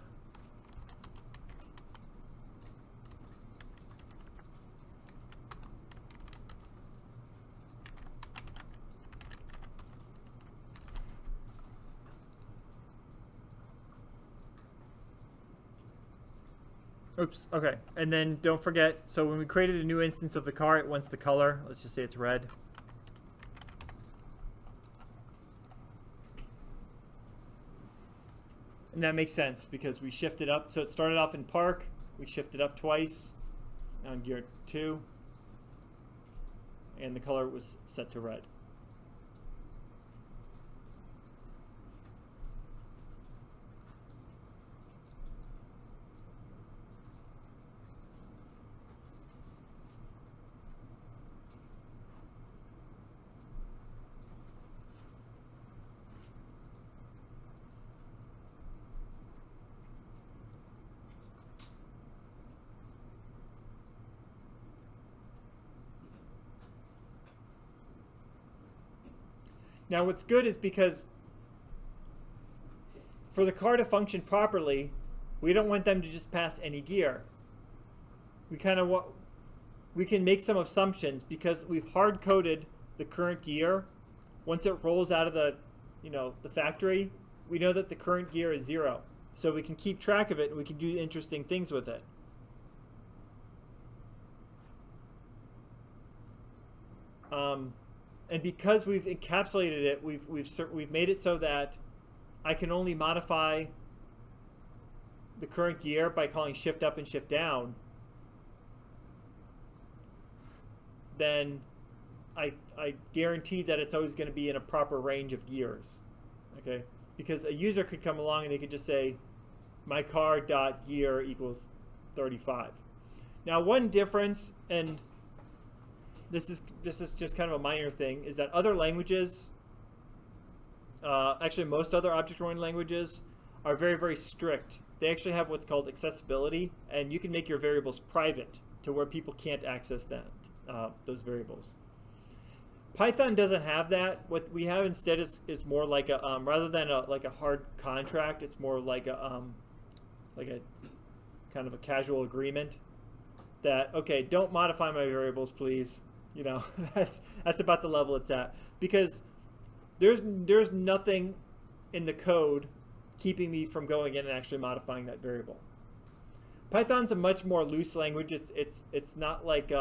Oops, okay. And then don't forget, so when we created a new instance of the car, it wants the color. Let's just say it's red. And that makes sense because we shifted up. So it started off in park. We shifted up twice on gear 2. And the color was set to red. Now what's good is because for the car to function properly, we don't want them to just pass any gear. We can make some assumptions because we've hard coded the current gear. Once it rolls out of the factory, we know that the current gear is 0. So we can keep track of it and we can do interesting things with it. And because we've encapsulated it, we've made it so that I can only modify the current gear by calling shift up and shift down. Then I guarantee that it's always going to be in a proper range of gears. Okay? Because a user could come along and they could just say my car dot gear equals 35. Now one difference, and this is just kind of a minor thing, is that other languages, actually most other object-oriented languages, are very, very strict. They actually have what's called accessibility, and you can make your variables private to where people can't access those variables. Python doesn't have that. What we have instead is more like a rather than like a hard contract, it's more like a kind of a casual agreement that, okay, don't modify my variables, please. That's about the level it's at, because there's nothing in the code keeping me from going in and actually modifying that variable. Python's a much more loose language. It's not like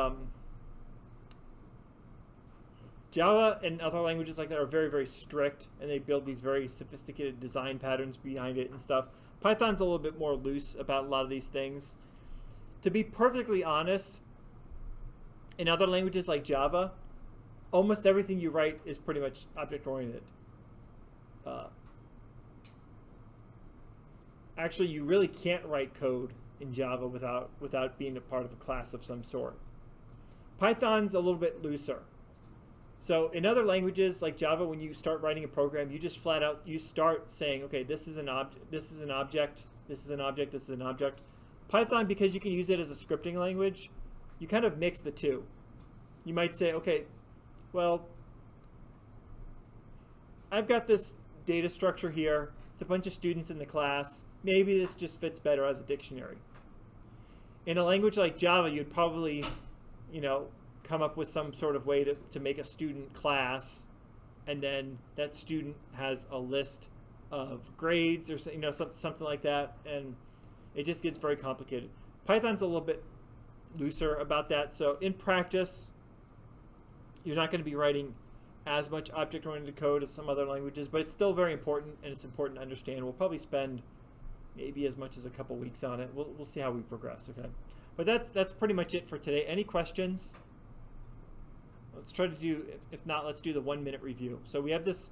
Java and other languages like that are very, very strict, and they build these very sophisticated design patterns behind it and stuff. Python's a little bit more loose about a lot of these things. To be perfectly honest, in other languages like Java, almost everything you write is pretty much object-oriented. Actually, you really can't write code in Java without being a part of a class of some sort. Python's a little bit looser. So in other languages like Java, when you start writing a program, you just flat out, you start saying, okay, this is an object, this is an object, this is an object, this is an object. Python, because you can use it as a scripting language, you kind of mix the two. You might say, okay, well, I've got this data structure here. It's a bunch of students in the class. Maybe this just fits better as a dictionary. In a language like Java, you'd probably, come up with some sort of way to make a student class, and then that student has a list of grades or something like that, and it just gets very complicated. Python's a little bit looser about that, so in practice, you're not going to be writing as much object-oriented code as some other languages, but it's still very important, and it's important to understand. We'll probably spend maybe as much as a couple weeks on it. We'll see how we progress, okay? But that's pretty much it for today. Any questions? Let's try to do, if not, let's do the 1-minute review. So we have this,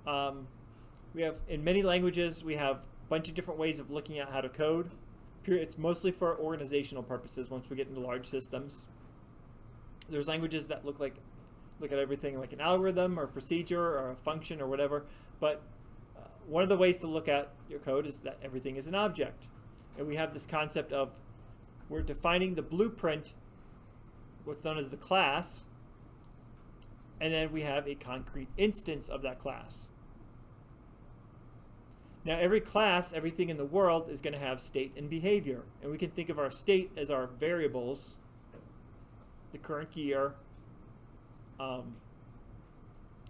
in many languages, we have a bunch of different ways of looking at how to code. It's mostly for organizational purposes once we get into large systems. There's languages that look at everything like an algorithm or a procedure or a function or whatever, but one of the ways to look at your code is that everything is an object. And we have this concept of we're defining the blueprint, what's known as the class, and then we have a concrete instance of that class. Now every class, everything in the world is going to have state and behavior, and we can think of our state as our variables, the current year,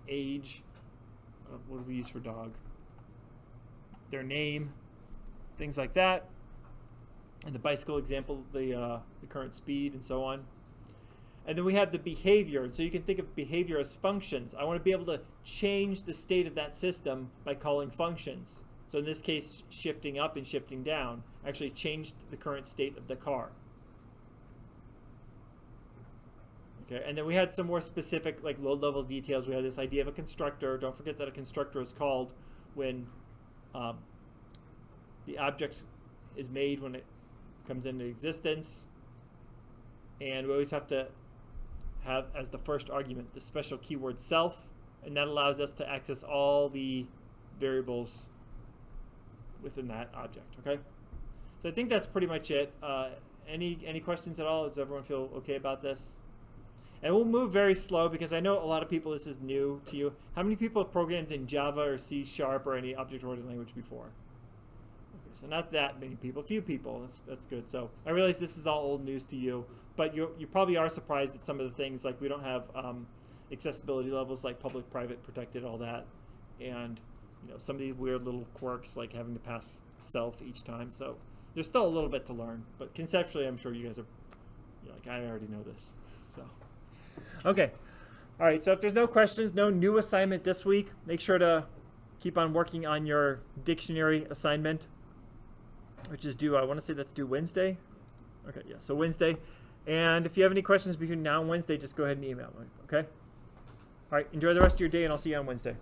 age, what do we use for dog? Their name, things like that. In the bicycle example, the current speed and so on. And then we have the behavior. And so you can think of behavior as functions. I want to be able to change the state of that system by calling functions. So in this case, shifting up and shifting down actually changed the current state of the car. Okay, and then we had some more specific, like low-level details. We had this idea of a constructor. Don't forget that a constructor is called when the object is made when it comes into existence. And we always have to have as the first argument the special keyword self, and that allows us to access all the variables within that object. Okay, so I think that's pretty much it. Any questions at all? Does everyone feel okay about this? And we'll move very slow because I know a lot of people, this is new to you. How many people have programmed in Java or C# or any object-oriented language before? Okay, so not that many people, a few people. That's good. So I realize this is all old news to you, but you probably are surprised at some of the things, like we don't have accessibility levels like public, private, protected, all that, and some of these weird little quirks like having to pass self each time. So there's still a little bit to learn, but conceptually, I'm sure you guys are like, I already know this. So. Okay. All right, so if there's no questions, no new assignment this week, make sure to keep on working on your dictionary assignment, which is due, I want to say that's due Wednesday. Okay, yeah, so Wednesday. And if you have any questions between now and Wednesday, just go ahead and email me, okay? All right, enjoy the rest of your day, and I'll see you on Wednesday.